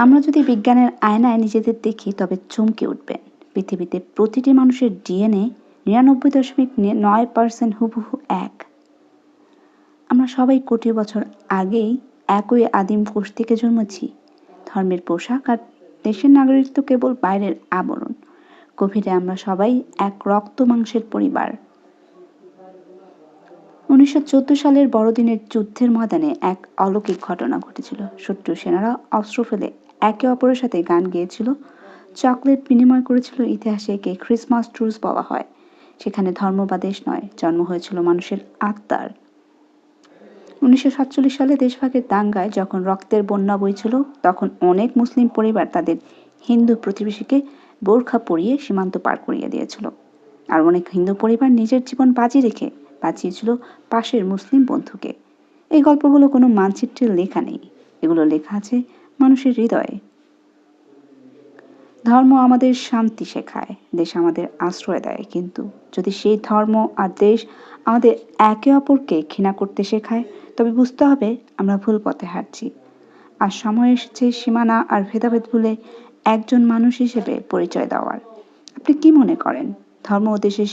আমরা যদি বিজ্ঞানের আয়নায় নিজেদের দেখি তবে চমকে উঠবেন। পৃথিবীতে প্রতিটি মানুষের ডিএনএ 99.9% হুবহু এক। আমরা সবাই কোটি বছর আগেই একই আদিম কোষ থেকে জন্মেছি। ধর্মের পোশাক আর দেশের নাগরিকত্ব কেবল বাইরের আবরণ। গভীরে আমরা সবাই এক রক্ত মাংসের পরিবার। 1914 সালের বড়দিনের যুদ্ধের ময়দানে এক অলৌকিক ঘটনা ঘটেছিল। শত্রু সেনারা অস্ত্র ফেলে একে অপরের সাথে গান গেয়েছিল, চকলেট বিনিময় করেছিল। ইতিহাসে একে ক্রিসমাস ট্রুস বলা হয়। সেখানে ধর্ম বা দেশ নয়, জন্ম হয়েছিল মানুষের আত্মার। 1947 সালে দেশভাগের দাঙ্গায় যখন রক্তের বন্যা বইছিল, তখন অনেক মুসলিম পরিবার তাদের হিন্দু প্রতিবেশীকে বোরখা পরিয়ে সীমান্ত পার করিয়ে দিয়েছিল। আর অনেক হিন্দু পরিবার নিজের জীবন বাজি রেখে বাঁচিয়েছিল পাশের মুসলিম বন্ধুকে। এই গল্পগুলো কোনো মানচিত্রে লেখা নেই, এগুলো লেখা আছে মানুষের হৃদয়ে। ধর্ম আমাদের শান্তি শেখায়, দেশ আমাদের আশ্রয় দেয়, কিন্তু যদি সেই ধর্ম আর দেশ আমাদের একে অপরকে ঘৃণা করতে শেখায়, তবে বুঝতে হবে আমরা ভুল পথে হাঁটছি। আর সময় এসেছে সীমানা আর ভেদাভেদ ভুলে একজন মানুষ হিসেবে পরিচয় দেওয়ার। আপনি কি মনে করেন, ধর্ম ও দেশের